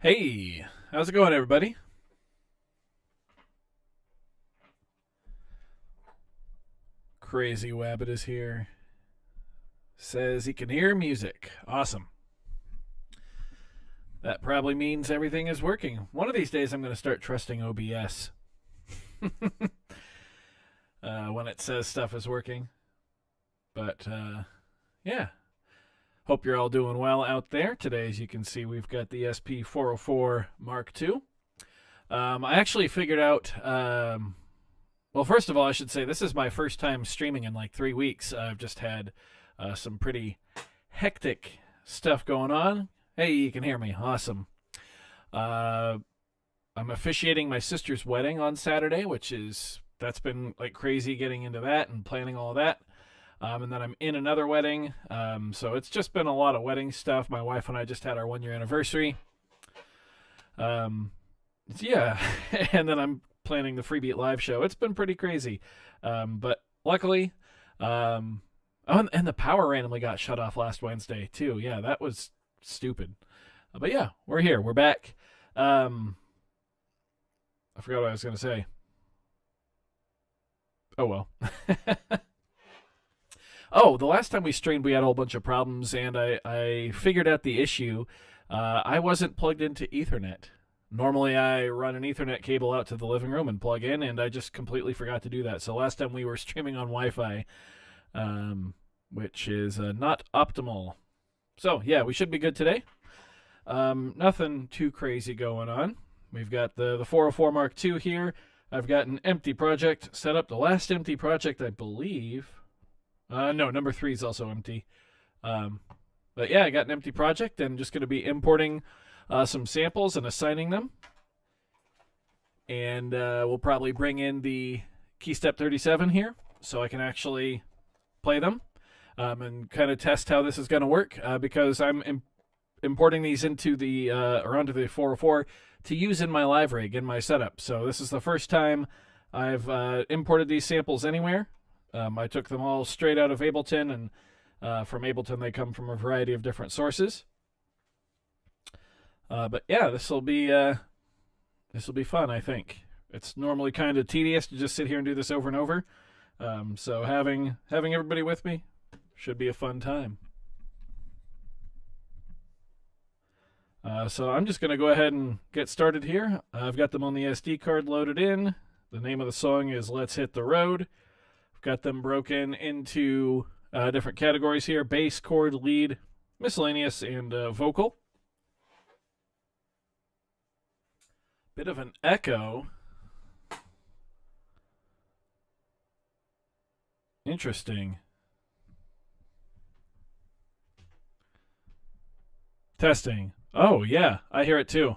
Hey, how's it going, everybody? Crazy Wabbit is here. Says he can hear music. Awesome. That probably means everything is working. One of these days, I'm going to start trusting OBS when it says stuff is working. But yeah, hope you're all doing well out there. Today, as you can see, we've got the SP-404MK2. I actually figured out. Well, first of all, I should say this is my first time streaming in like 3 weeks. I've just had some pretty hectic stuff going on. Hey, you can hear me. Awesome. I'm officiating my sister's wedding on Saturday, that's been like crazy getting into that and planning all of that. And then I'm in another wedding. So it's just been a lot of wedding stuff. My wife and I just had our 1 year anniversary. Yeah, and then I'm planning the Freebeat live show. It's been pretty crazy. But luckily, oh, and the power randomly got shut off last Wednesday too. Yeah, that was stupid. But yeah, we're here. We're back. I forgot what I was going to say. Oh, well. Oh, the last time we streamed, we had a whole bunch of problems, and I figured out the issue. I wasn't plugged into Ethernet. Normally, I run an Ethernet cable out to the living room and plug in, and I just completely forgot to do that. So last time we were streaming on Wi-Fi, which is not optimal. So, yeah, we should be good today. Nothing too crazy going on. We've got the 404 Mark II here. I've got an empty project set up. The last empty project, I believe. No, number 3 is also empty. But yeah, I got an empty project and just going to be importing some samples and assigning them. And we'll probably bring in the Keystep 37 here so I can actually play them and kind of test how this is going to work because I'm importing these into the or onto the 404 to use in my live rig in my setup. So this is the first time I've imported these samples anywhere. I took them all straight out of Ableton, and from Ableton they come from a variety of different sources. But yeah, this will be fun. I think it's normally kind of tedious to just sit here and do this over and over. So having everybody with me should be a fun time. So I'm just going to go ahead and get started here. I've got them on the SD card loaded in. The name of the song is Let's Hit the Road. I've got them broken into different categories here: bass, chord, lead, miscellaneous, and vocal. Bit of an echo. Interesting. Testing. Oh, yeah, I hear it too.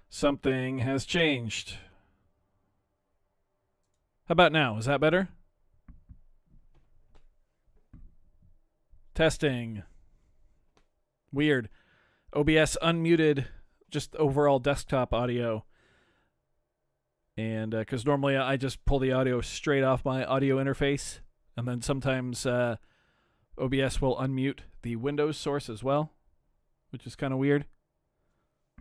Something has changed. How about now? Is that better? Testing. Weird. OBS unmuted just overall desktop audio. And because normally I just pull the audio straight off my audio interface. And then sometimes OBS will unmute the Windows source as well, which is kind of weird.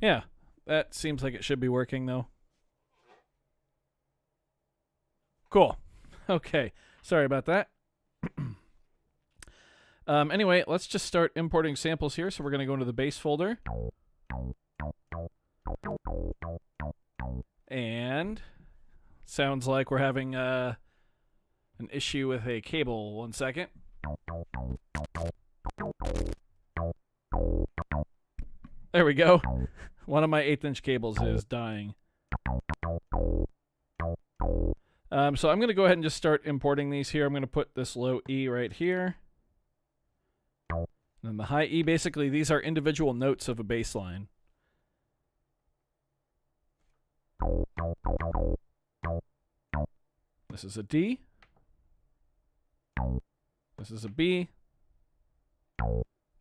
Yeah, that seems like it should be working though. Cool. Okay, sorry about that. Anyway, let's just start importing samples here. So we're going to go into the bass folder. And sounds like we're having an issue with a cable. 1 second. There we go. One of my 1/8" cables is dying. So I'm going to go ahead and just start importing these here. I'm going to put this low E right here. And then the high E, basically these are individual notes of a bass line. This is a D. This is a B.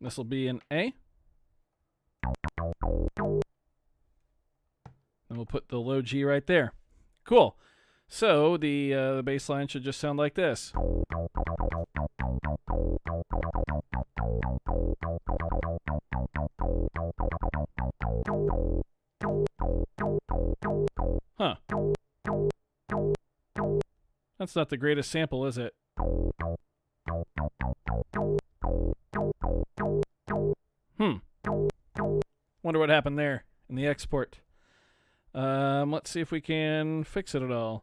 This will be an A. And we'll put the low G right there. Cool. So the bass line should just sound like this. That's not the greatest sample, is it? Wonder what happened there in the export. Let's see if we can fix it at all.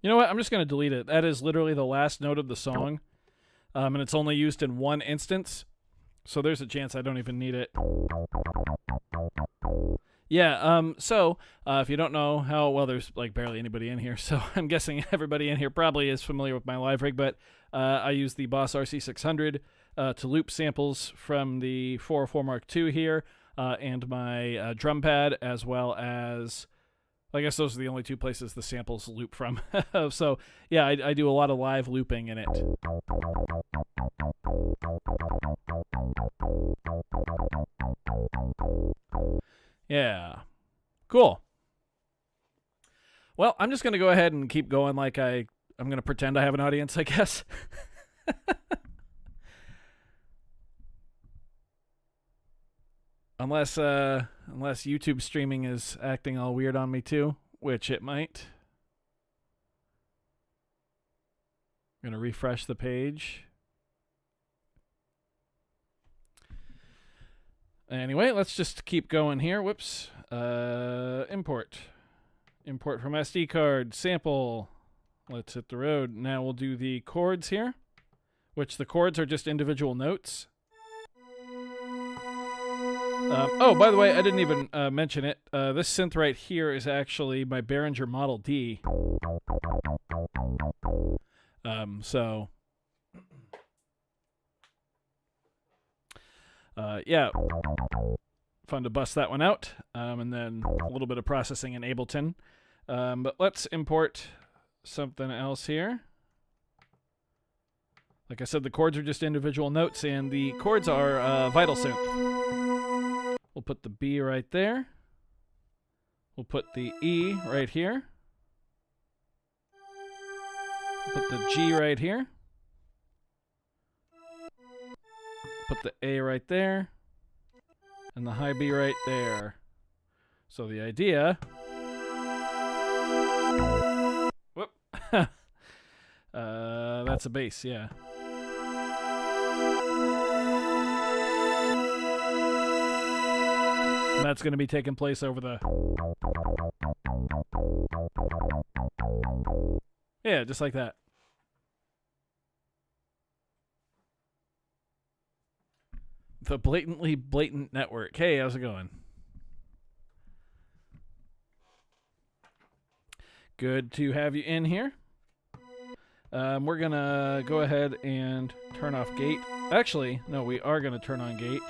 You know what? I'm just going to delete it. That is literally the last note of the song, and it's only used in one instance, so there's a chance I don't even need it. Yeah, so if you don't know how, well, there's like barely anybody in here, so I'm guessing everybody in here probably is familiar with my live rig, but I use the Boss RC600 to loop samples from the 404 Mark II here, and my drum pad, as well as, I guess those are the only two places the samples loop from. So, yeah, I do a lot of live looping in it. Yeah. Cool. Well, I'm just going to go ahead and keep going like I'm going to pretend I have an audience, I guess. Unless YouTube streaming is acting all weird on me too, which it might. I'm going to refresh the page. Anyway, let's just keep going here. Whoops. Import. Import from SD card. Sample. Let's hit the road. Now we'll do the chords here, which the chords are just individual notes. Oh, by the way, I didn't even mention it. This synth right here is actually my Behringer Model D. Yeah, fun to bust that one out, and then a little bit of processing in Ableton. But let's import something else here. Like I said, the chords are just individual notes, and the chords are Vital Synth. We'll put the B right there. We'll put the E right here. We'll put the G right here. Put the A right there. And the high B right there. So the idea... Whoop. That's a bass, yeah. And that's going to be taking place over the... Yeah, just like that. The blatantly blatant network. Hey, how's it going? Good to have you in here. We're going to go ahead and turn off gate. Actually, no, we are going to turn on gate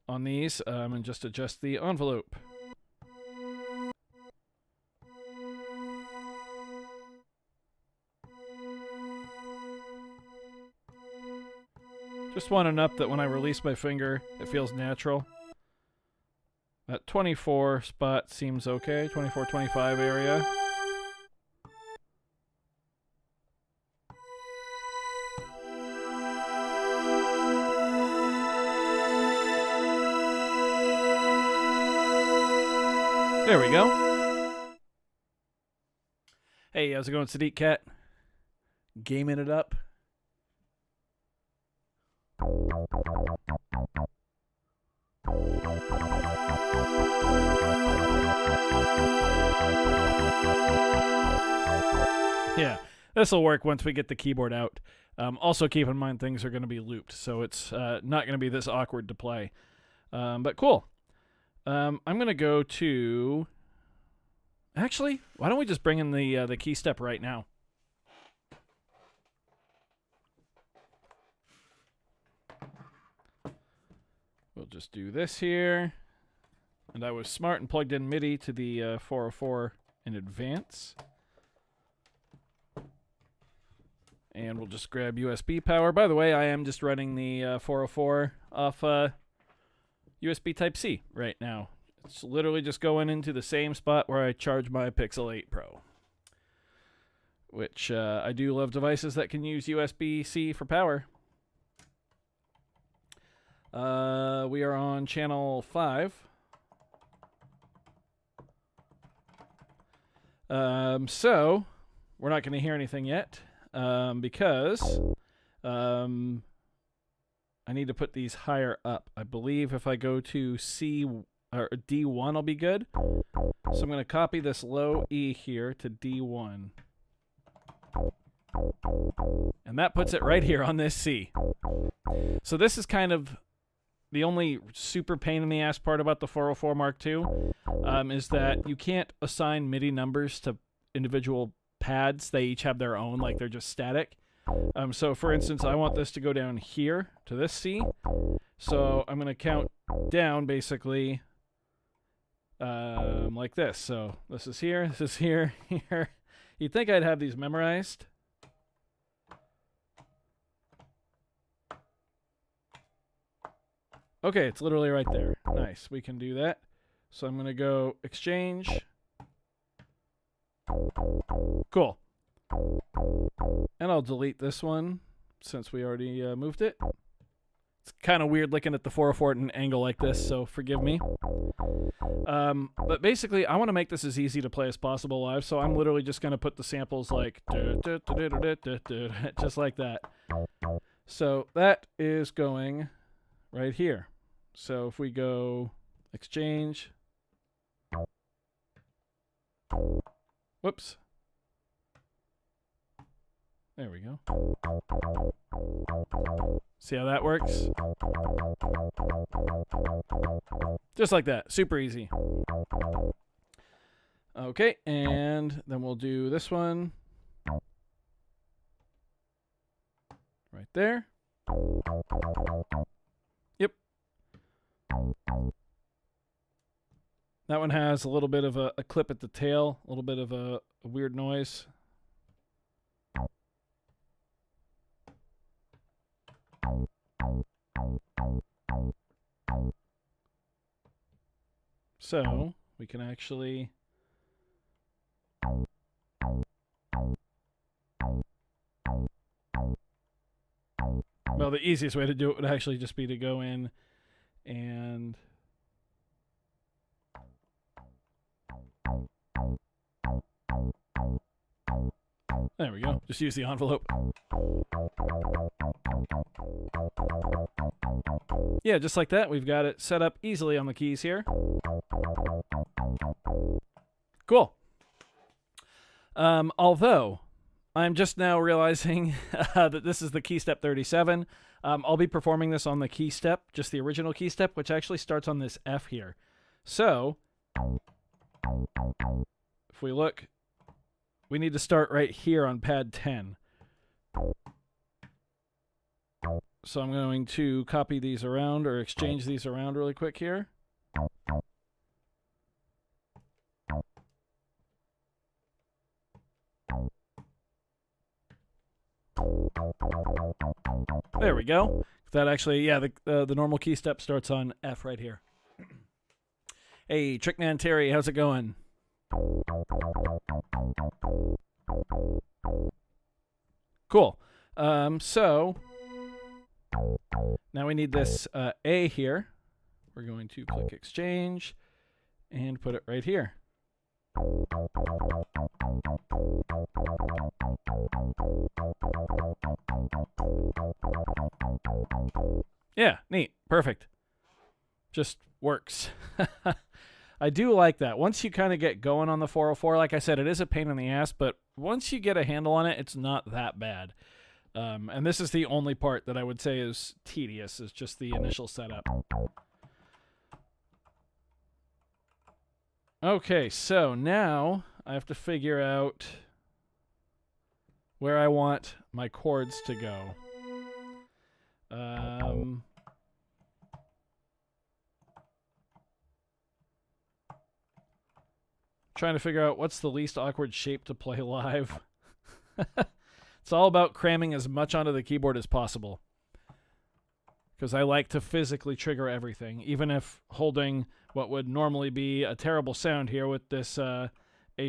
on these and just adjust the envelope. Just want enough that when I release my finger, it feels natural. That 24 spot seems okay. 24, 25 area. There we go. Hey, how's it going, Sadiq Cat? Gaming it up. Yeah, this will work once we get the keyboard out. Also, keep in mind things are going to be looped, so it's not going to be this awkward to play. But cool. I'm going to go to... Actually, why don't we just bring in the key step right now? We'll just do this here. And I was smart and plugged in Midi to the 404 in advance. And we'll just grab USB power. By the way, I am just running the 404 off USB Type-C right now. It's literally just going into the same spot where I charge my Pixel 8 Pro. Which I do love devices that can use USB-C for power. We are on channel 5. So, we're not going to hear anything yet because I need to put these higher up. I believe if I go to C or D1, I'll be good. So I'm going to copy this low E here to D1. And that puts it right here on this C. So this is kind of the only super pain in the ass part about the 404 Mark II is that you can't assign MIDI numbers to individual pads. They each have their own, like they're just static. So for instance, I want this to go down here to this C. So I'm going to count down basically like this. So this is here, here. You'd think I'd have these memorized. Okay, it's literally right there. Nice, we can do that. So I'm going to go exchange. Cool. And I'll delete this one since we already moved it. It's kind of weird looking at the 404 at an angle like this, so forgive me. But basically, I want to make this as easy to play as possible live, so I'm literally just going to put the samples like just like that. So that is going right here. So if we go exchange, whoops. There we go. See how that works? Just like that. Super easy. Okay, and then we'll do this one. Right there. Yep. That one has a little bit of a clip at the tail, a little bit of a weird noise. So we can actually well, the easiest way to do it would actually just be to go in and there we go. Just use the envelope. Yeah, just like that. We've got it set up easily on the keys here. Cool. Although, I'm just now realizing that this is the key step 37. I'll be performing this on the key step, just the original key step, which actually starts on this F here. So, if we look, we need to start right here on pad 10. So I'm going to copy these around or exchange these around really quick here. There we go. That actually, yeah, the normal key step starts on F right here. Hey, Trickman Terry, how's it going? Cool. So now we need this A here. We're going to click exchange and put it right here. Yeah, neat. Perfect. Just works. I do like that. Once you kind of get going on the 404, like I said, it is a pain in the ass, but once you get a handle on it, it's not that bad. And this is the only part that I would say is tedious, is just the initial setup. Okay, so now I have to figure out where I want my chords to go. Trying to figure out what's the least awkward shape to play live. It's all about cramming as much onto the keyboard as possible, because I like to physically trigger everything, even if holding what would normally be a terrible sound here with this A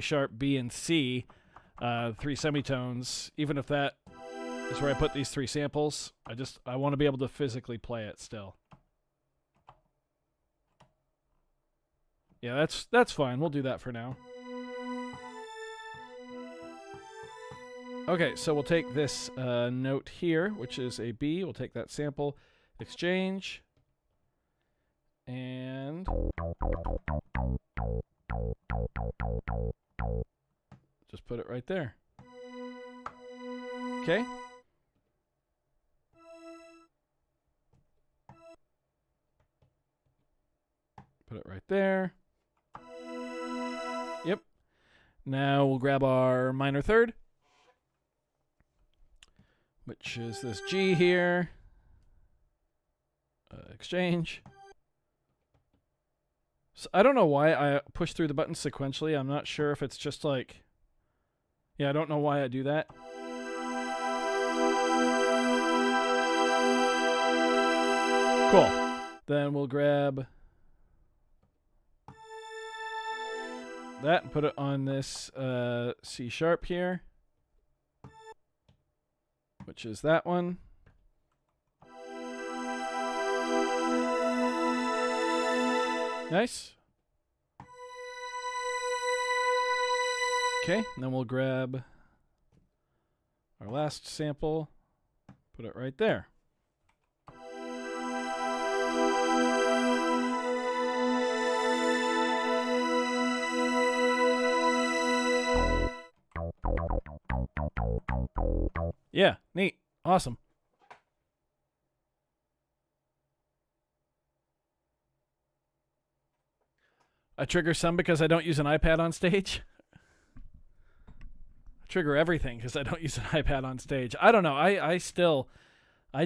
sharp, B, and C, 3 semitones, even if that is where I put these 3 samples, I want to be able to physically play it still. Yeah, that's fine. We'll do that for now. Okay, so we'll take this note here, which is a B. We'll take that sample, exchange, and just put it right there. Okay. Put it right there. Yep. Now we'll grab our minor third, which is this G here. Exchange. So I don't know why I push through the buttons sequentially. I'm not sure if it's just like... Yeah, I don't know why I do that. Cool. Then we'll grab that and put it on this C sharp here, which is that one. Nice. Okay, and then we'll grab our last sample, put it right there. Yeah, neat. Awesome. I trigger some because I don't use an iPad on stage. I trigger everything because I don't use an iPad on stage. I don't know. I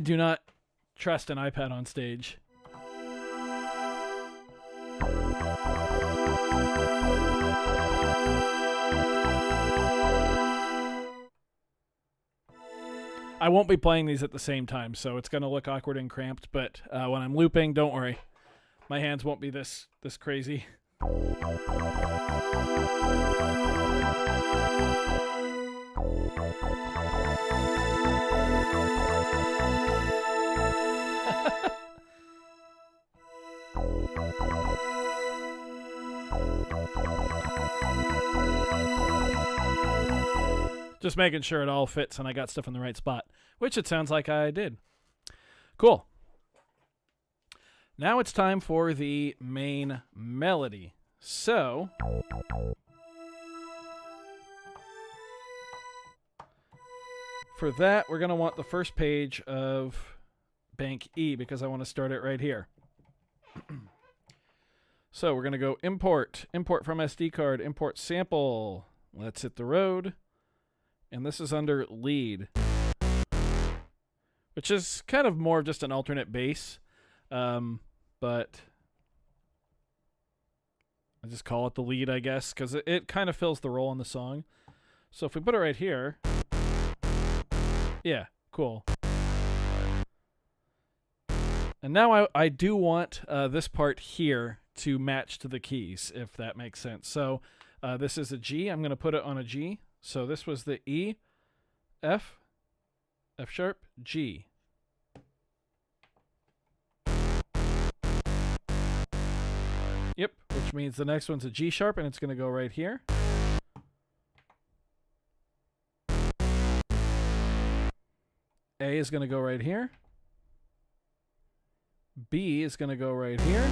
do not trust an iPad on stage. I won't be playing these at the same time, so it's going to look awkward and cramped, but when I'm looping, don't worry. My hands won't be this crazy. Just making sure it all fits and I got stuff in the right spot, which it sounds like I did. Cool. Now it's time for the main melody. So, for that, we're going to want the first page of bank E because I want to start it right here. So we're going to go import from SD card, import sample. Let's hit the road. And this is under lead, which is kind of more of just an alternate bass. But I just call it the lead, I guess, because it kind of fills the role in the song. So if we put it right here, yeah, cool. And now I do want this part here to match to the keys, if that makes sense. So this is a G. I'm going to put it on a G. So this was the E, F, F sharp, G. Yep, which means the next one's a G sharp, and it's going to go right here. A is going to go right here. B is going to go right here.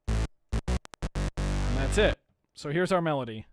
And that's it. So here's our melody.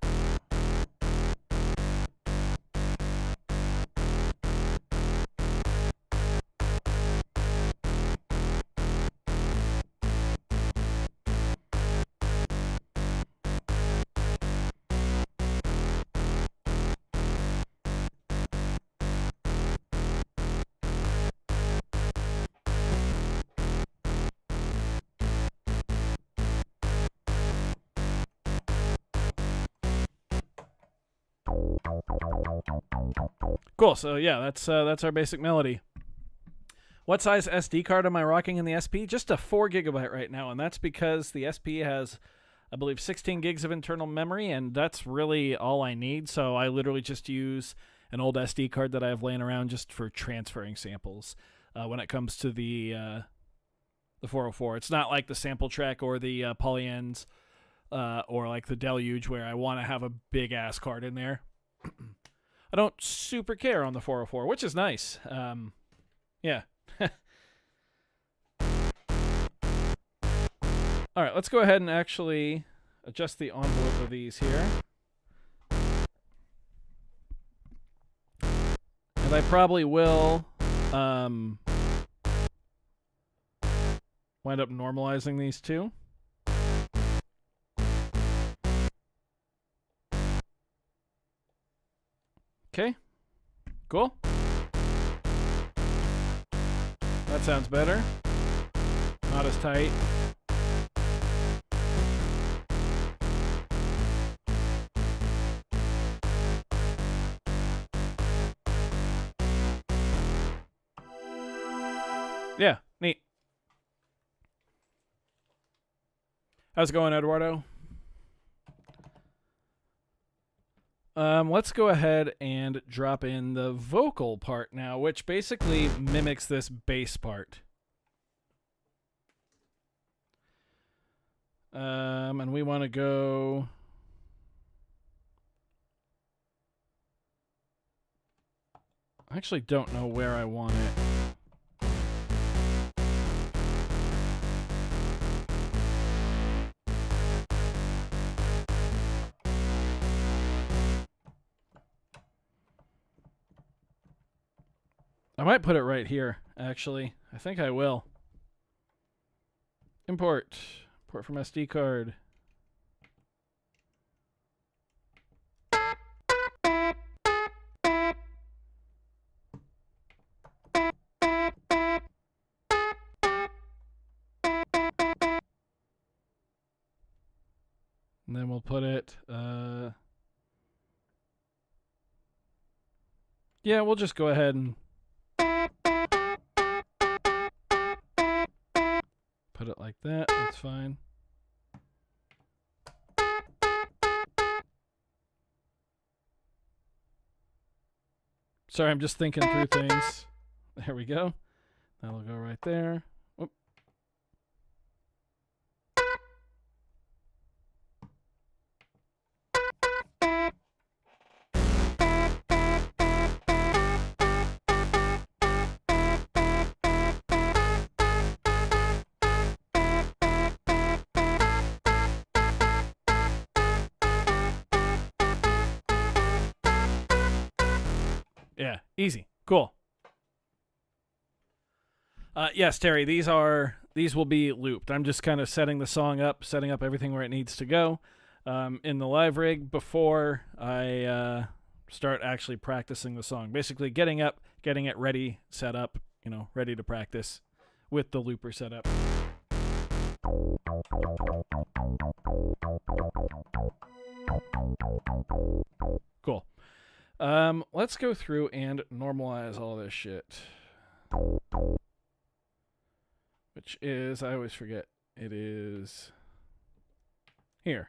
Cool. So yeah, that's our basic melody. What size SD card am I rocking in the SP? Just a 4 gigabyte right now, and that's because the SP has, I believe, 16 gigs of internal memory, and that's really all I need. So I literally just use an old SD card that I have laying around just for transferring samples. When it comes to the 404, it's not like the sample track or the Polyens or like the Deluge where I want to have a big ass card in there. I don't super care on the 404, which is nice. Yeah. All right, let's go ahead and actually adjust the envelope of these here. And I probably will wind up normalizing these two. Okay, cool. That sounds better. Not as tight. Yeah, neat. How's it going, Eduardo? Let's go ahead and drop in the vocal part now, which basically mimics this bass part. And we want to go... I actually don't know where I want it. I might put it right here, actually. I think I will. Import. Import from SD card. And then we'll put it... yeah, we'll just go ahead and... put it like that. That's fine. Sorry, I'm just thinking through things. There we go. That'll go right there. Whoop. Yeah, easy. Cool. Yes, Terry, these will be looped. I'm just kind of setting the song up, setting up everything where it needs to go in the live rig before I start actually practicing the song. Basically getting up, getting it ready, set up, ready to practice with the looper set up. Cool. Let's go through and normalize all this shit. Which is, I always forget, it is here.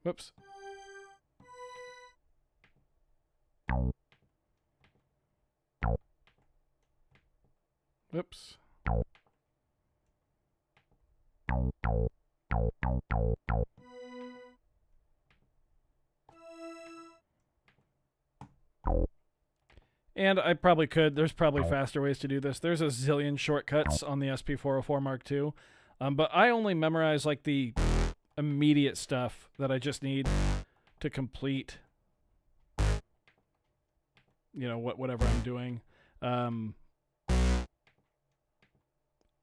Whoops. Whoops. And I probably could. There's probably faster ways to do this. There's a zillion shortcuts on the SP-404 Mark II. But I only memorize like the immediate stuff that I just need to complete, whatever I'm doing.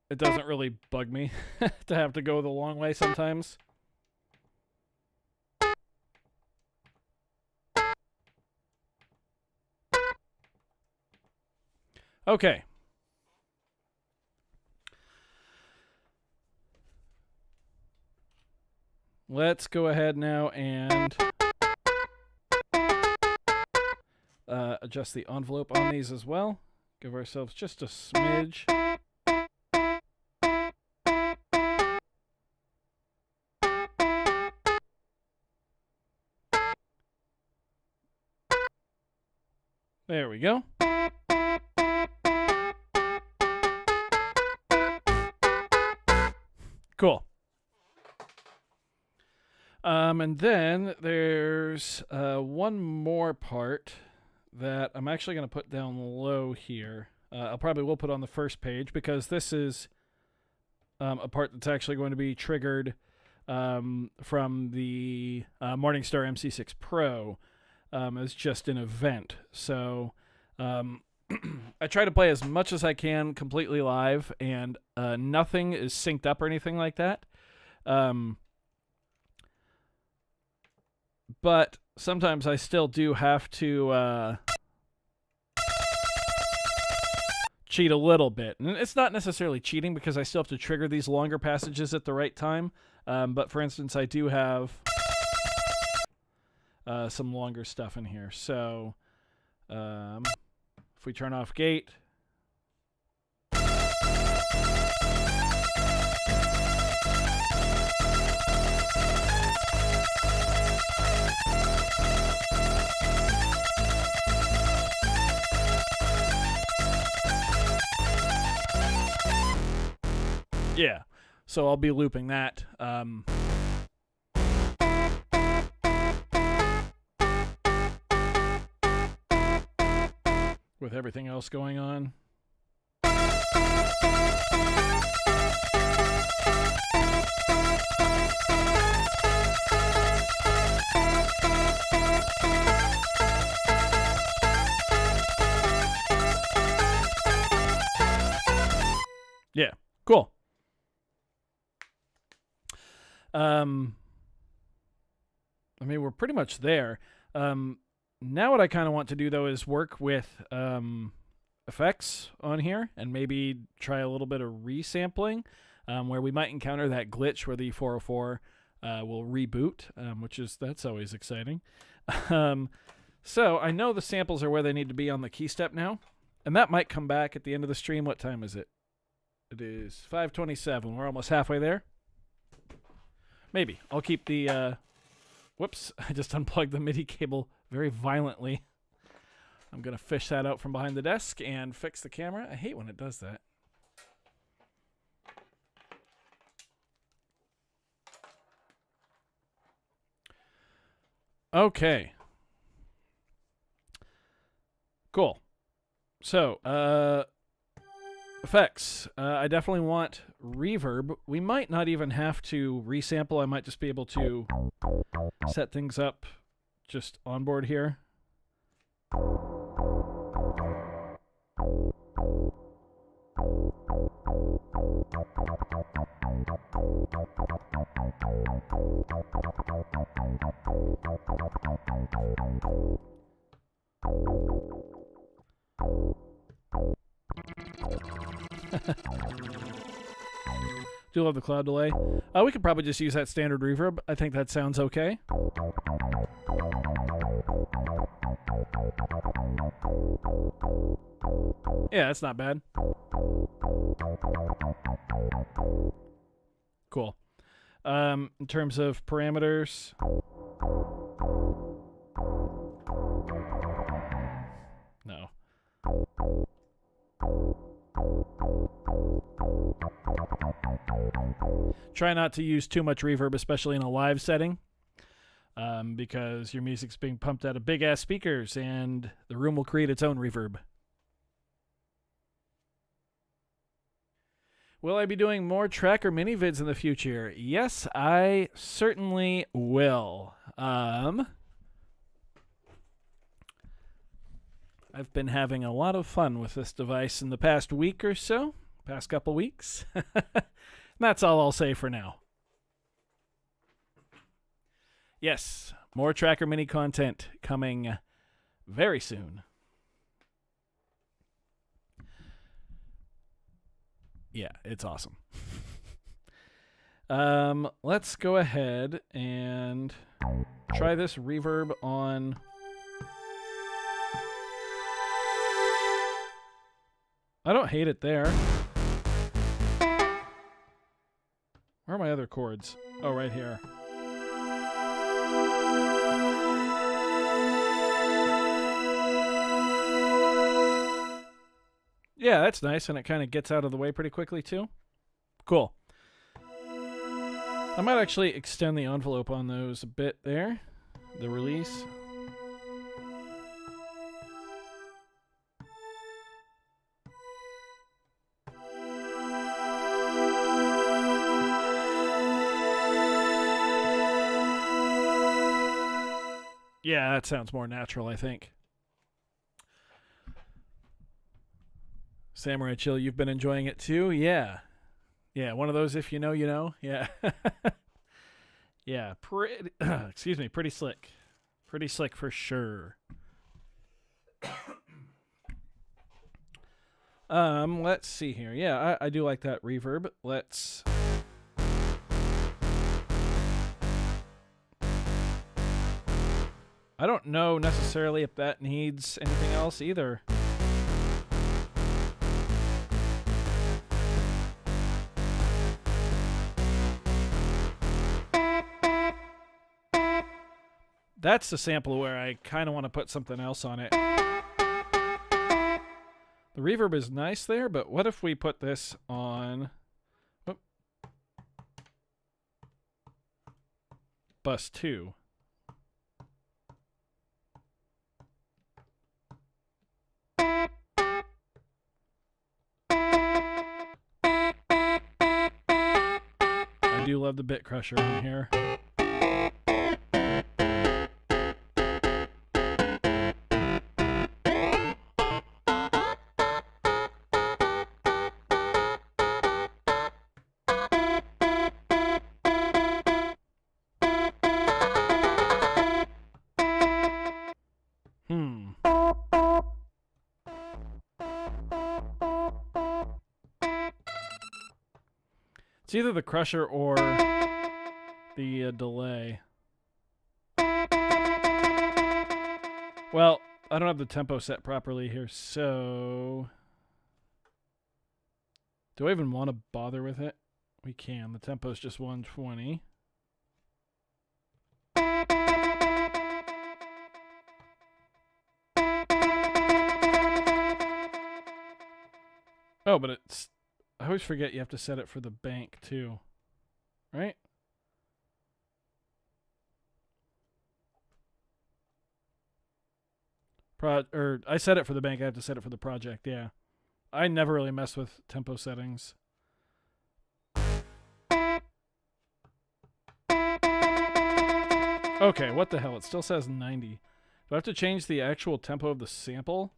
It doesn't really bug me to have to go the long way sometimes. Okay. let's go ahead now and adjust the envelope on these as well. Give ourselves just a smidge. There we go. Cool. And then there's one more part that I'm actually going to put down low here. I'll probably will put on the first page because this is a part that's actually going to be triggered from the Morningstar MC6 Pro as just an event. So I try to play as much as I can completely live, and nothing is synced up or anything like that. But sometimes I still do have to cheat a little bit. And it's not necessarily cheating because I still have to trigger these longer passages at the right time. But for instance, I do have some longer stuff in here. So if we turn off gate, yeah, so I'll be looping that. With everything else going on. Yeah, cool. I mean, we're pretty much there. Now what I kind of want to do, though, is work with effects on here and maybe try a little bit of resampling where we might encounter that glitch where the 404 will reboot, that's always exciting. So I know the samples are where they need to be on the key step now, and that might come back at the end of the stream. What time is it? It is 5:27. We're almost halfway there. Maybe. I'll keep the... whoops, I just unplugged the MIDI cable very violently. I'm going to fish that out from behind the desk and fix the camera. I hate when it does that. Okay. Cool. So, effects. I definitely want reverb. We might not even have to resample. I might just be able to set things up just on board here. Do love the cloud delay. We could probably just use that standard reverb. I think that sounds okay. Yeah, that's not bad. Cool. In terms of parameters, no. Try not to use too much reverb, especially in a live setting, because your music's being pumped out of big-ass speakers, and the room will create its own reverb. Will I be doing more tracker mini vids in the future? Yes, I certainly will. I've been having a lot of fun with this device in the past week or so, past couple weeks. That's all I'll say for now. Yes, more Tracker Mini content coming very soon. Yeah, it's awesome. Let's go ahead and try this reverb on... I don't hate it there. Where are my other chords? Oh, right here. Yeah, that's nice, and it kind of gets out of the way pretty quickly, too. Cool. I might actually extend the envelope on those a bit there. The release. Yeah, that sounds more natural, I think. Samurai Chill, you've been enjoying it too? Yeah. Yeah, one of those if you know, you know. Yeah. Yeah, excuse me, pretty slick. Pretty slick for sure. Let's see here. Yeah, I do like that reverb. Let's... I don't know necessarily if that needs anything else either. That's the sample where I kind of want to put something else on it. The reverb is nice there, but what if we put this on... Whoop. Bus 2. I do love the bit crusher in here. It's either the crusher or the delay. Well, I don't have the tempo set properly here, so... Do I even want to bother with it? We can. The tempo's just 120. Oh, but it's... I always forget you have to set it for the bank, too. Right? I set it for the bank, I have to set it for the project, yeah. I never really mess with tempo settings. Okay, what the hell? It still says 90. Do I have to change the actual tempo of the sample?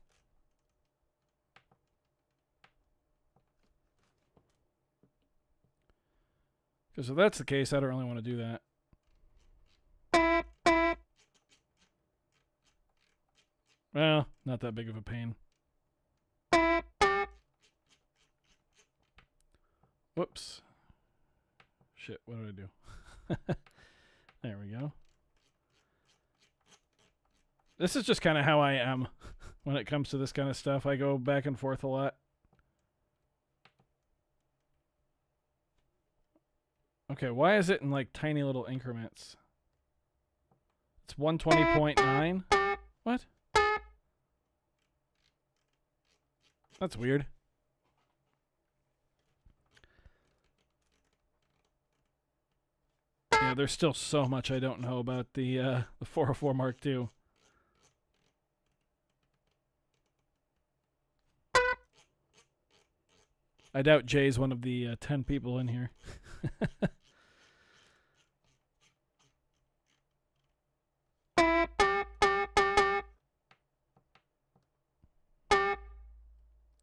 Because if that's the case, I don't really want to do that. Well, not that big of a pain. Whoops. Shit, what did I do? There we go. This is just kind of how I am when it comes to this kind of stuff. I go back and forth a lot. Okay, why is it in like tiny little increments? It's 120.9? What? That's weird. Yeah, there's still so much I don't know about the 404 Mark II. I doubt Jay's one of the 10 people in here.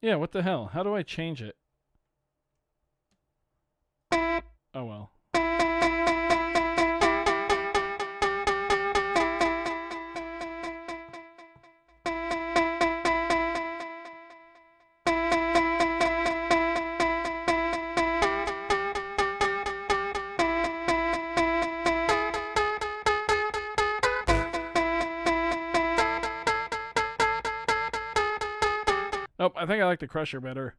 Yeah, what the hell? How do I change it? Oh well. Oh, I think I like the Crusher better.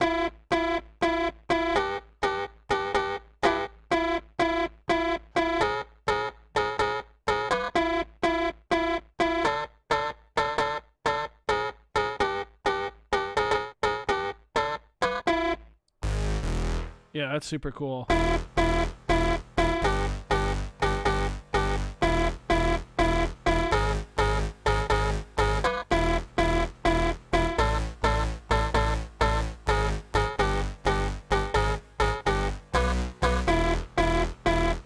Yeah, that's super cool.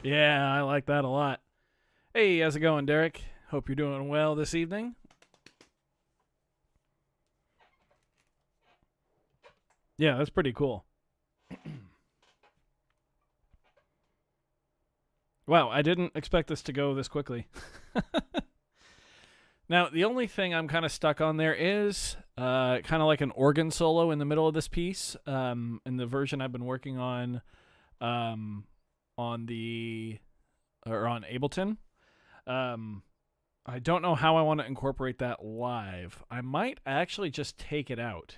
Yeah, I like that a lot. Hey, how's it going, Derek? Hope you're doing well this evening. Yeah, that's pretty cool. Wow, I didn't expect this to go this quickly. Now, the only thing I'm kind of stuck on there is kind of like an organ solo in the middle of this piece. In the version I've been working on Ableton. I don't know how I want to incorporate that live. I might actually just take it out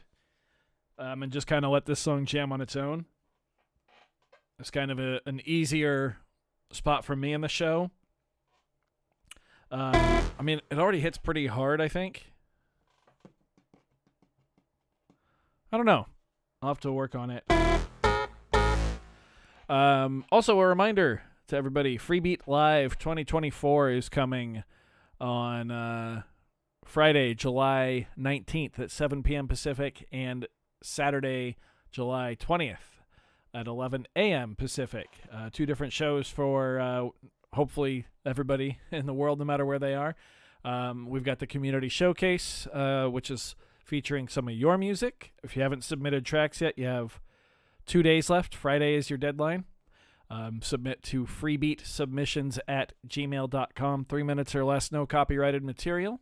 and just kind of let this song jam on its own. It's kind of an easier spot for me in the show. I mean, it already hits pretty hard, I think. I don't know. I'll have to work on it. Also, a reminder to everybody, Freebeat Live 2024 is coming on Friday, July 19th at 7 p.m. Pacific and Saturday, July 20th at 11 a.m. Pacific. Two different shows for hopefully everybody in the world, no matter where they are. We've got the Community Showcase, which is featuring some of your music. If you haven't submitted tracks yet, you have 2 days left. Friday is your deadline. Submit to freebeatsubmissions@gmail.com. 3 minutes or less, no copyrighted material.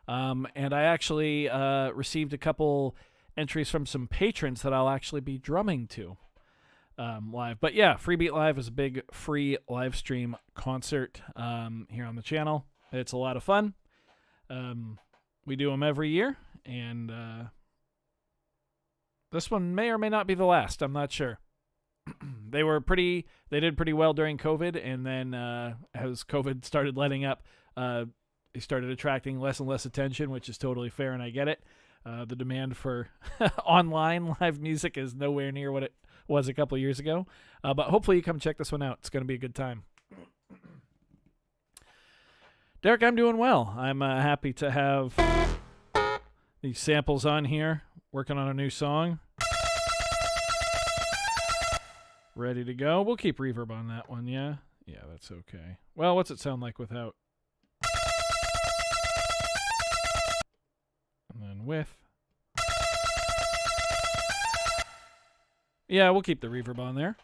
And I actually received a couple entries from some patrons that I'll actually be drumming to live. But yeah, Freebeat Live is a big free live stream concert here on the channel. It's a lot of fun. We do them every year, and this one may or may not be the last. I'm not sure. They did pretty well during COVID, and then as COVID started letting up, they started attracting less and less attention, which is totally fair, and I get it. The demand for online live music is nowhere near what it was a couple years ago. But hopefully you come check this one out. It's going to be a good time. Derek, I'm doing well. I'm happy to have these samples on here, working on a new song. Ready to go. We'll keep reverb on that one, yeah? Yeah, that's okay. Well, what's it sound like without? And then with. Yeah, we'll keep the reverb on there.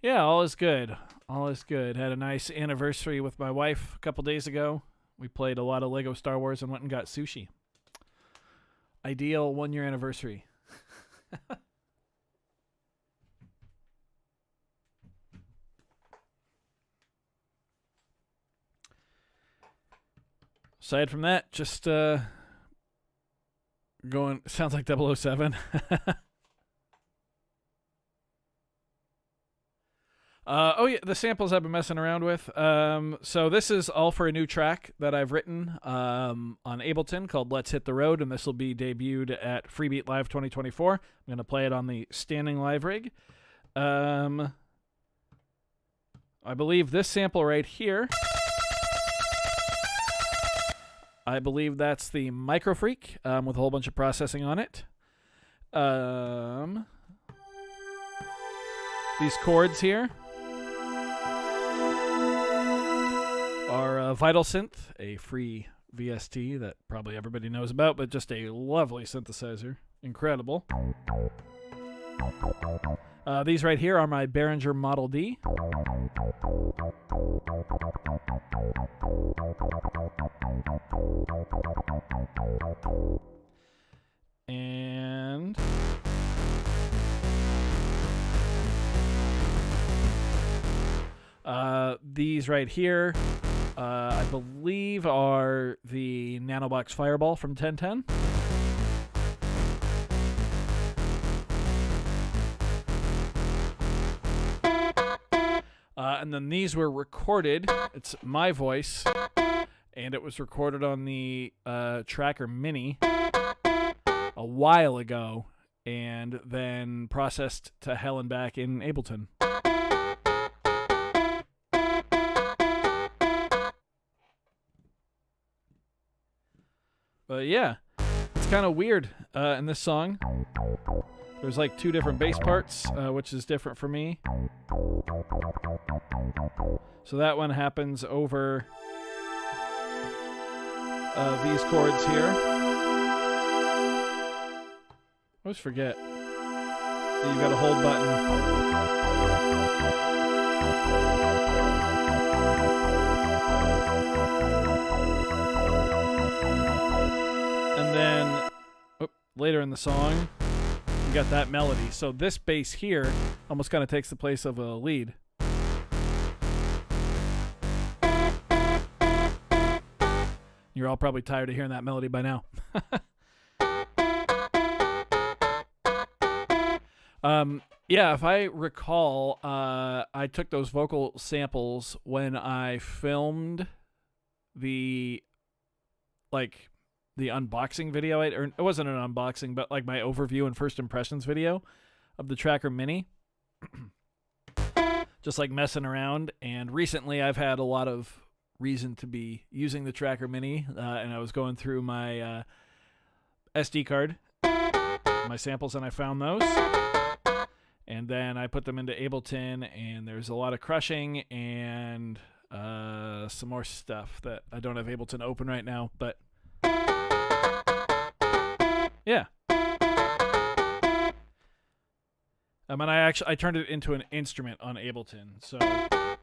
Yeah, all is good. All is good. Had a nice anniversary with my wife a couple days ago. We played a lot of Lego Star Wars and went and got sushi. Ideal 1-year anniversary. Aside from that, just going, sounds like 007. Oh yeah, the samples I've been messing around with. So this is all for a new track that I've written on Ableton called Let's Hit the Road, and this will be debuted at Freebeat Live 2024. I'm going to play it on the standing live rig. I believe this sample right here, I believe that's the Micro Freak with a whole bunch of processing on it. These chords here are Vital Synth, a free VST that probably everybody knows about, but just a lovely synthesizer. Incredible. These right here are my Behringer Model D. And these right here, I believe are the Nanobox Fireball from 1010. And then these were recorded. It's my voice, and it was recorded on the Tracker Mini a while ago, and then processed to hell and back in Ableton. But yeah, it's kind of weird in this song. There's like 2 different bass parts, which is different for me. So that one happens over these chords here. I always forget that you've got a hold button. And then later in the song, you got that melody. So this bass here almost kind of takes the place of a lead. You're all probably tired of hearing that melody by now. Yeah, if I recall, I took those vocal samples when I filmed the unboxing video. Or it wasn't an unboxing, but like my overview and first impressions video of the Tracker Mini. Just like messing around. And recently I've had a lot of reason to be using the Tracker Mini, and I was going through my SD card, my samples, and I found those. And then I put them into Ableton, and there's a lot of crushing and some more stuff that I don't have Ableton open right now, but yeah. And I turned it into an instrument on Ableton, so I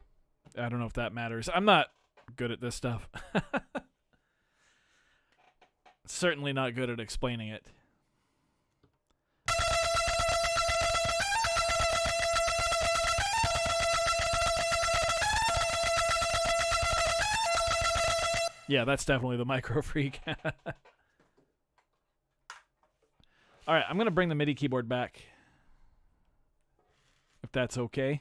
don't know if that matters. I'm not good at this stuff. Certainly not good at explaining it. Yeah, that's definitely the Micro Freak. All right, I'm going to bring the MIDI keyboard back, if that's okay.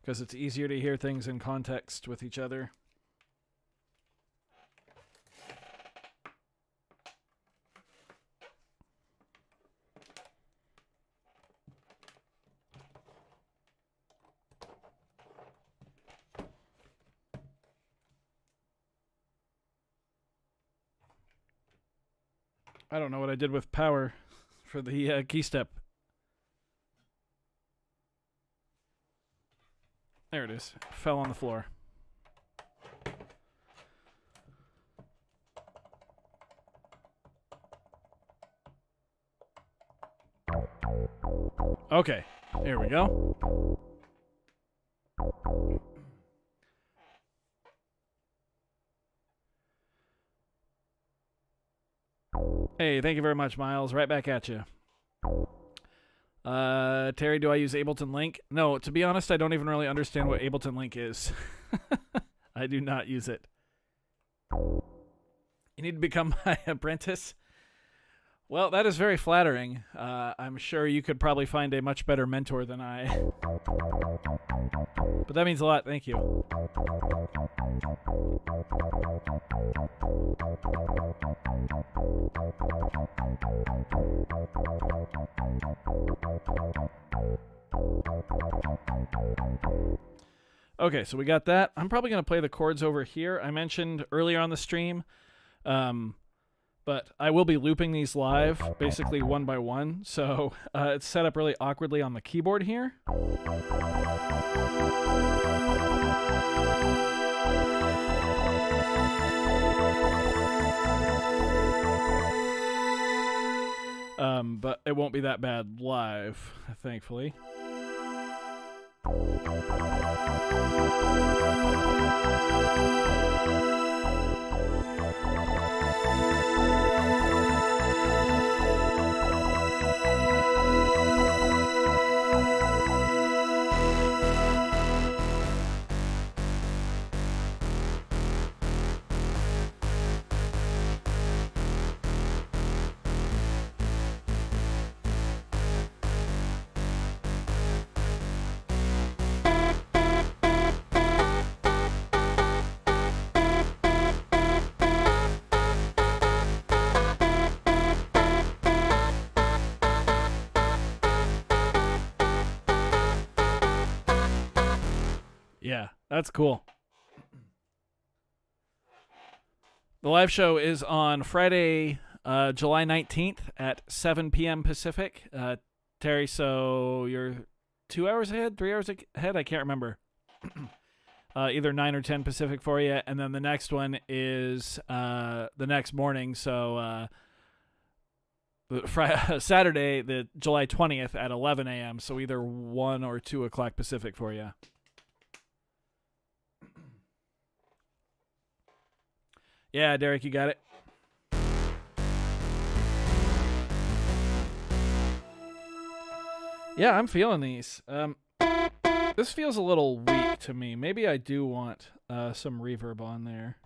Because it's easier to hear things in context with each other. I don't know what I did with power for the key step. There it is. Fell on the floor. Okay, here we go. Hey, thank you very much, Miles. Right back at you. Terry, do I use Ableton Link? No, to be honest, I don't even really understand what Ableton Link is. I do not use it. You need to become my apprentice? Well, that is very flattering. I'm sure you could probably find a much better mentor than I. But that means a lot. Thank you. Okay, so we got that. I'm probably going to play the chords over here. I mentioned earlier on the stream, but I will be looping these live, basically one by one. So it's set up really awkwardly on the keyboard here. But it won't be that bad live, thankfully. Yeah, that's cool. The live show is on Friday, July 19th at 7 p.m. Pacific. Terry, so you're 2 hours ahead, 3 hours ahead? I can't remember. Either 9 or 10 Pacific for you. And then the next one is the next morning. So Saturday, the July 20th at 11 a.m. So either 1 or 2 o'clock Pacific for you. Yeah, Derek, you got it. Yeah, I'm feeling these. This feels a little weak to me. Maybe I do want some reverb on there.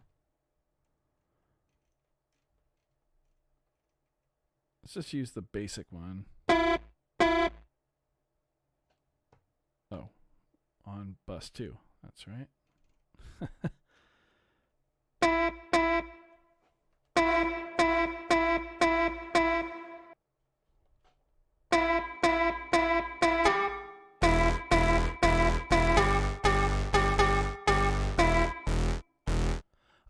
Let's just use the basic one. Oh, on bus 2. That's right.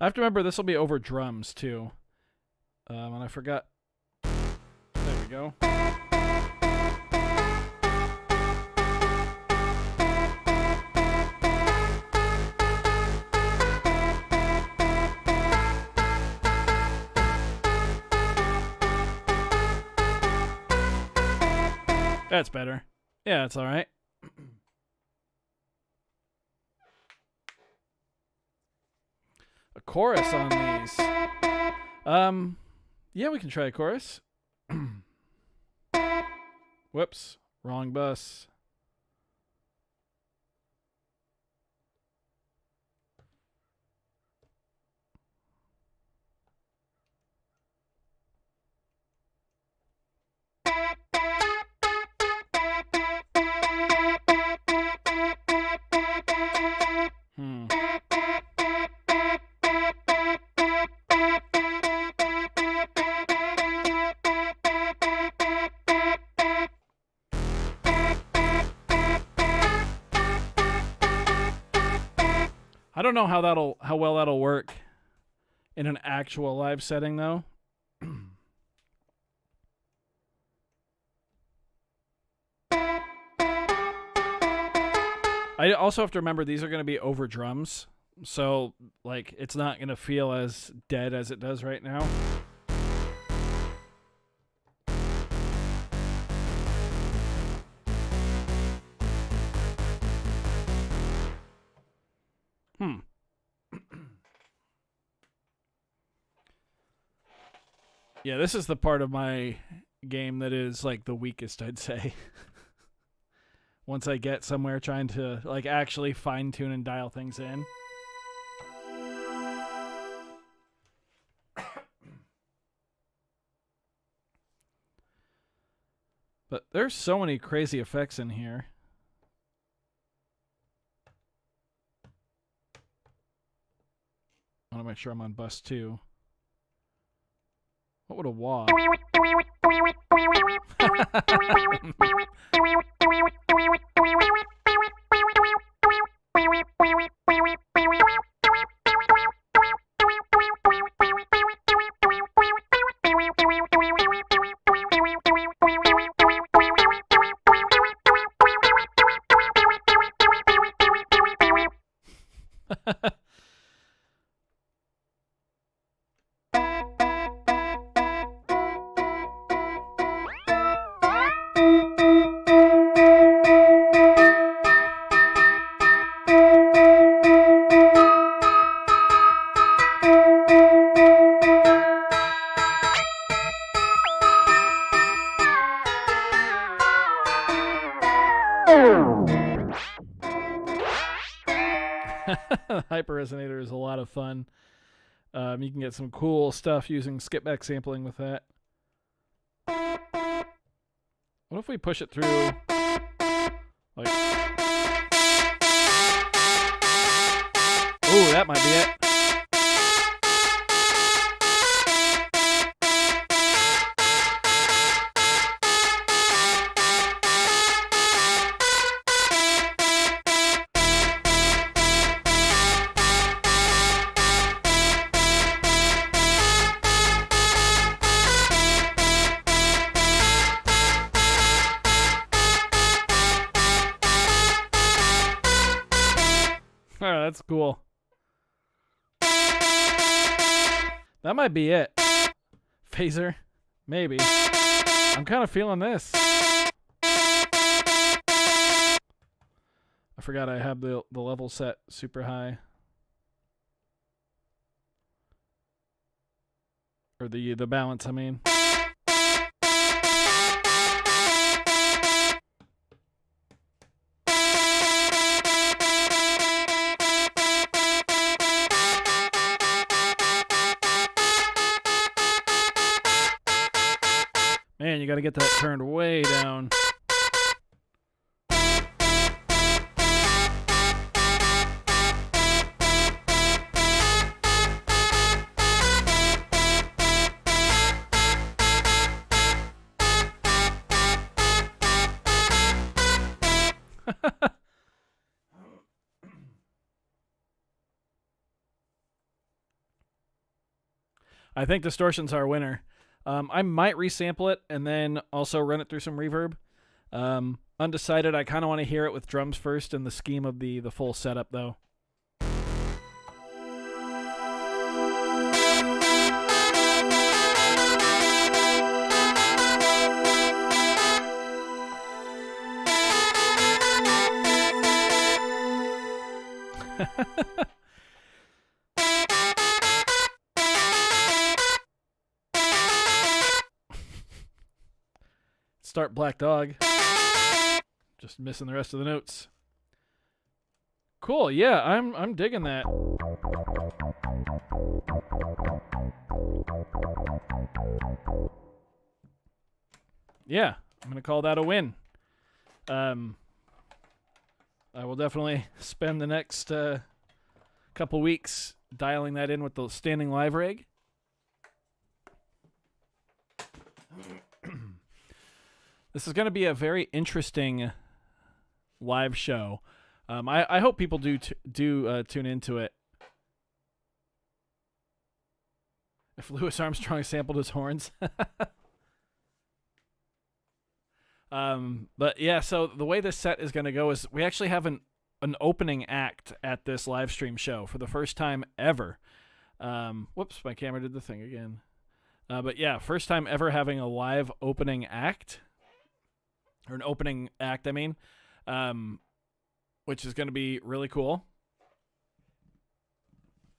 I have to remember this will be over drums too. And I forgot. There we go. That's better. Yeah, it's all right. A chorus on these. Yeah, we can try a chorus. Whoops, wrong bus. I don't know how well that'll work in an actual live setting though. I also have to remember these are going to be over drums, so like it's not going to feel as dead as it does right now. Yeah, this is the part of my game that is like the weakest, I'd say. Once I get somewhere trying to like actually fine tune and dial things in. But there's so many crazy effects in here. I want to make sure I'm on bus 2. What would a wah? Hyper Resonator is a lot of fun. You can get some cool stuff using skip back sampling with that. What if we push it through like... Ooh, that might be it. That's cool. That might be it. Phaser. Maybe. I'm kind of feeling this. I forgot I have the level set super high. Or the balance, I mean. Man, you got to get that turned way down. I think distortion's our winner. I might resample it and then also run it through some reverb. Undecided. I kind of want to hear it with drums first in the scheme of the full setup, though. Start Black Dog. Just missing the rest of the notes. Cool, yeah, I'm digging that. Yeah, I'm gonna call that a win. I will definitely spend the next couple weeks dialing that in with the standing live rig. This is going to be a very interesting live show. I hope people do tune into it. If Louis Armstrong sampled his horns. But yeah, so the way this set is going to go is we actually have an opening act at this live stream show for the first time ever. Whoops, my camera did the thing again. But yeah, first time ever having a live opening act. Or an opening act, I mean. Which is going to be really cool.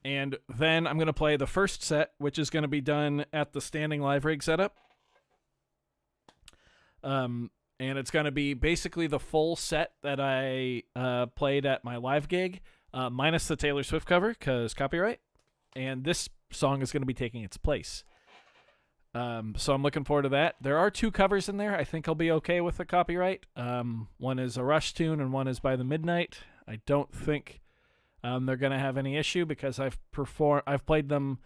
And then I'm going to play the first set, which is going to be done at the standing live rig setup. And it's going to be basically the full set that I played at my live gig, minus the Taylor Swift cover, because copyright. And this song is going to be taking its place. So I'm looking forward to that. There are 2 covers in there. I think I'll be okay with the copyright. One is a Rush tune and one is By the Midnight. I don't think they're going to have any issue because I've played them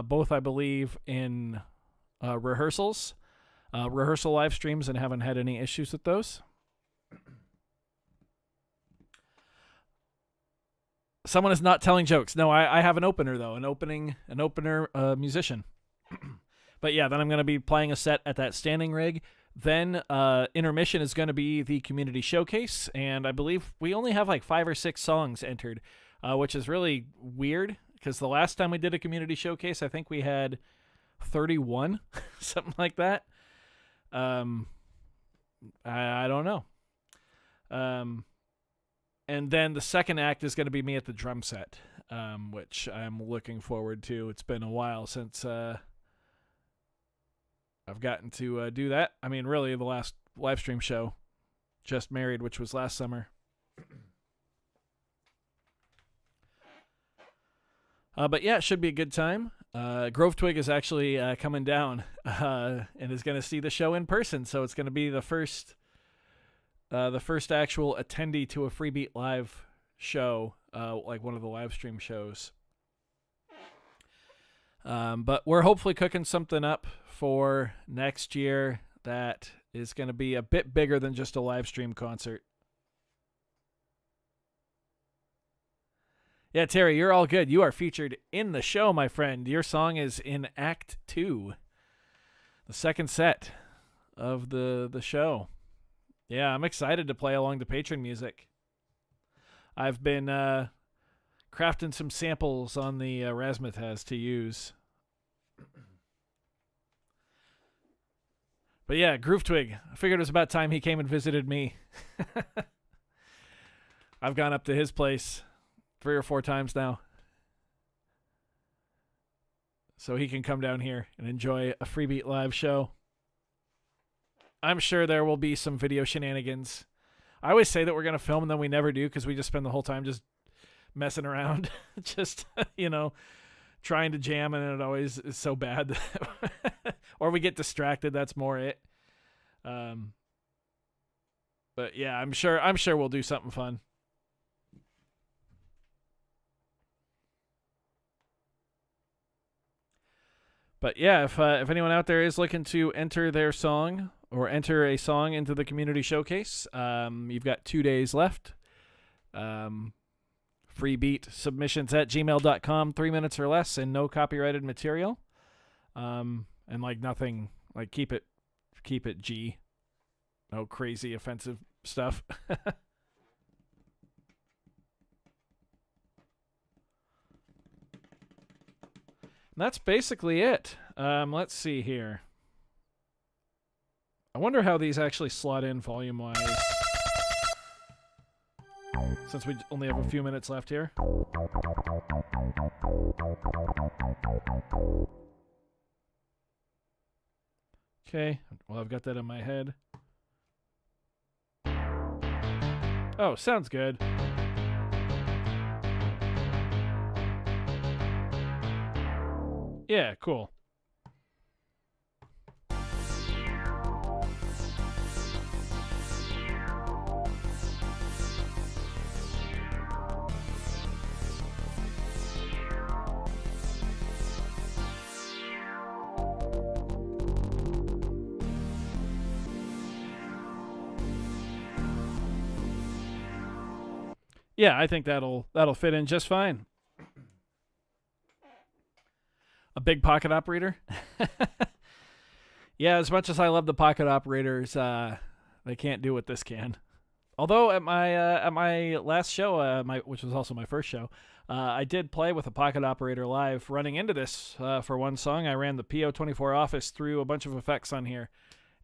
both, I believe, in rehearsals, rehearsal live streams, and haven't had any issues with those. Someone is not telling jokes. No, I have an opener though, an opener musician. But yeah, then I'm going to be playing a set at that standing rig. Then intermission is going to be the community showcase, and I believe we only have like 5 or 6 songs entered, which is really weird because the last time we did a community showcase, I think we had 31, something like that. I don't know. And then the second act is going to be me at the drum set, which I'm looking forward to. It's been a while since I've gotten to do that. I mean, really, the last live stream show, Just Married, which was last summer. But yeah, it should be a good time. Grove Twig is actually coming down and is going to see the show in person, so it's going to be the first actual attendee to a Freebeat Live show, like one of the live stream shows. But we're hopefully cooking something up for next year that is going to be a bit bigger than just a live stream concert. Yeah, Terry, you're all good. You are featured in the show, my friend. Your song is in Act 2, the second set of the show. Yeah, I'm excited to play along to patron music. I've been crafting some samples on the razzmatazz to use. But yeah, Groove Twig. I figured it was about time he came and visited me. I've gone up to his place 3 or 4 times now. So he can come down here and enjoy a Freebeat Live show. I'm sure there will be some video shenanigans. I always say that we're going to film and then we never do because we just spend the whole time just messing around. Just, trying to jam, and it always is so bad. Or we get distracted. That's more it. But yeah, I'm sure we'll do something fun. But yeah, if anyone out there is looking to enter their song or enter a song into the community showcase, you've got 2 days left. Freebeat submissions at gmail.com, 3 minutes or less, and no copyrighted material. And like nothing, like keep it G. No crazy offensive stuff. That's basically it. Let's see here. I wonder how these actually slot in volume-wise. Since we only have a few minutes left here. Okay, well, I've got that in my head. Oh, sounds good. Yeah, cool. Yeah, I think that'll fit in just fine. A big pocket operator? Yeah, as much as I love the pocket operators, they can't do what this can. Although at my last show, which was also my first show, I did play with a pocket operator live running into this for one song. I ran the PO24 Office through a bunch of effects on here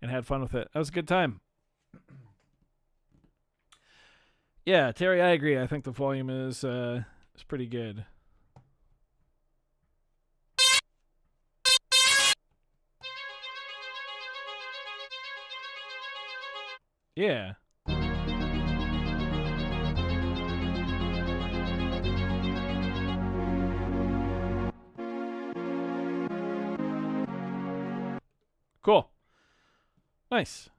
and had fun with it. That was a good time. Yeah, Terry, I agree. I think the volume is pretty good. Yeah. Cool. Nice.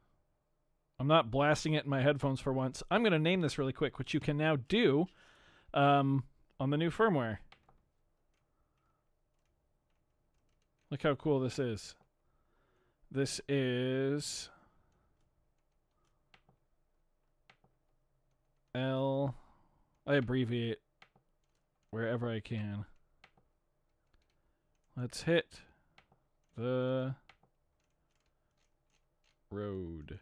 I'm not blasting it in my headphones for once. I'm going to name this really quick, which you can now do on the new firmware. Look how cool this is. This is L. I abbreviate wherever I can. Let's hit the road.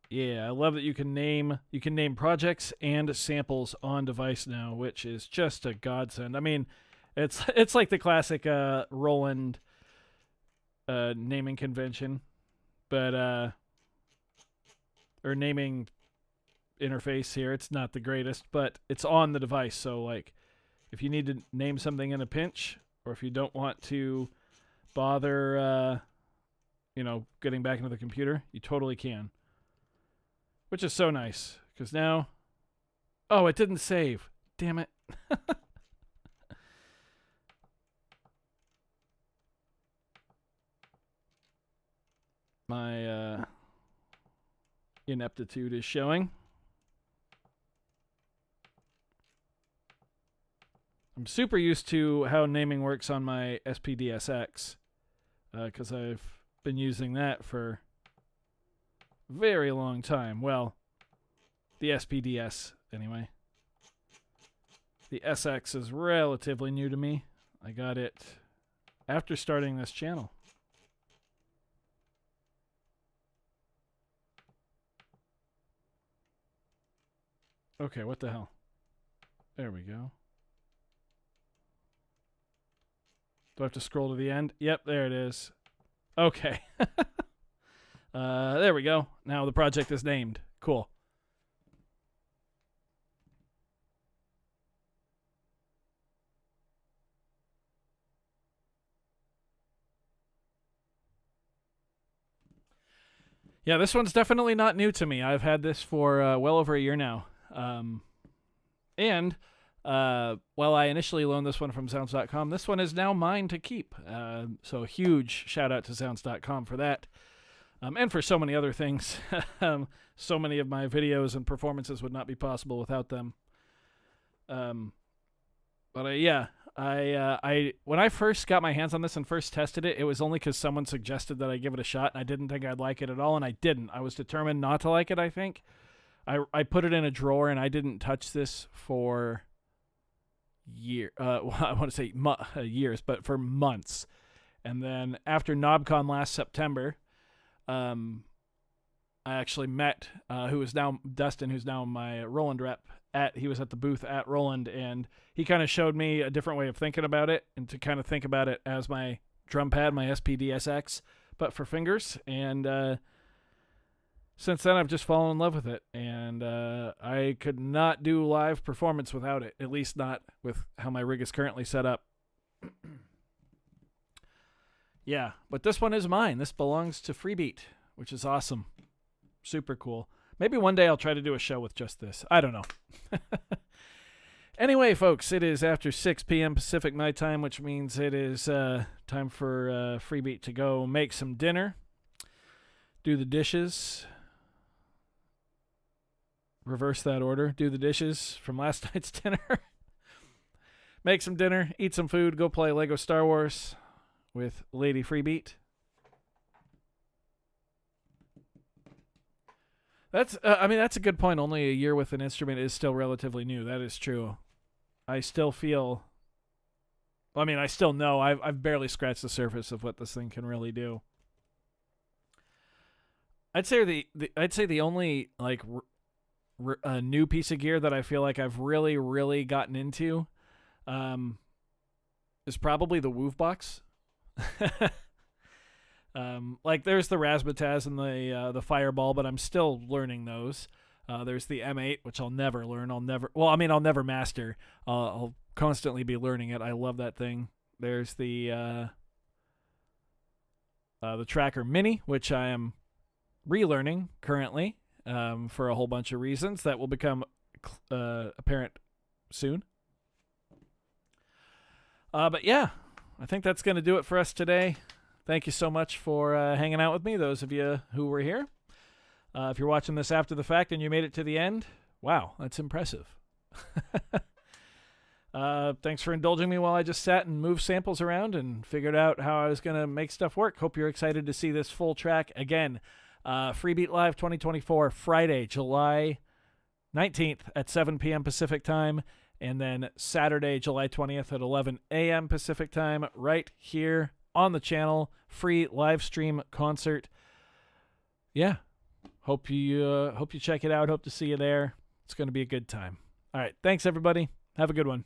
Yeah, I love that you can name projects and samples on device now, which is just a godsend. I mean, it's like the classic Roland naming convention, but or naming interface here. It's not the greatest, but it's on the device. So like, if you need to name something in a pinch, or if you don't want to bother, getting back into the computer, you totally can. Which is so nice, because now... Oh, it didn't save. Damn it. My ineptitude is showing. I'm super used to how naming works on my SP-DSX, because I've been using that for very long time. Well, the SPD-S anyway. The SX is relatively new to me. I got it after starting this channel. Okay, what the hell? There we go. Do I have to scroll to the end? Yep, there it is. Okay. There we go. Now the project is named. Cool. Yeah, this one's definitely not new to me. I've had this for well over a year now. And while I initially loaned this one from Sounds.com, this one is now mine to keep. So huge shout out to Sounds.com for that. And for so many other things. So many of my videos and performances would not be possible without them. But when I first got my hands on this and first tested it, it was only because someone suggested that I give it a shot, and I didn't think I'd like it at all, and I didn't. I was determined not to like it, I think. I put it in a drawer, and I didn't touch this for I want to say years, but for months. And then after NobCon last September, I actually met who is now Dustin, who's now my Roland rep. He was at the booth at Roland, and he kind of showed me a different way of thinking about it, and to kind of think about it as my drum pad, my SP-DSX, but for fingers. And since then, I've just fallen in love with it, and I could not do live performance without it, at least not with how my rig is currently set up. Yeah, but this one is mine. This belongs to Freebeat, which is awesome. Super cool. Maybe one day I'll try to do a show with just this. I don't know. Anyway, folks, it is after 6 p.m. Pacific Night Time, which means it is time for Freebeat to go make some dinner, do the dishes, reverse that order, do the dishes from last night's dinner, make some dinner, eat some food, go play Lego Star Wars with Lady Freebeat. That's a good point. Only a year with an instrument is still relatively new. That is true. I still feel, I still know I've barely scratched the surface of what this thing can really do. I'd say the only like a new piece of gear that I feel like I've really gotten into is probably the Woof box. Like there's the Razzmatazz and the Fireball, but I'm still learning those. There's the M8, which I'll never learn. I'll never master. I'll constantly be learning it. I love that thing. There's the Tracker Mini, which I am relearning currently for a whole bunch of reasons that will become apparent soon. But yeah, I think that's going to do it for us today. Thank you so much for hanging out with me, those of you who were here. If you're watching this after the fact and you made it to the end, wow, that's impressive. Thanks for indulging me while I just sat and moved samples around and figured out how I was going to make stuff work. Hope you're excited to see this full track. Again, Freebeat Live 2024, Friday, July 19th at 7 p.m. Pacific Time, and then Saturday, July 20th at 11 a.m. Pacific Time, right here on the channel. Free live stream concert. Yeah. Hope you check it out. Hope to see you there. It's going to be a good time. All right. Thanks, everybody. Have a good one.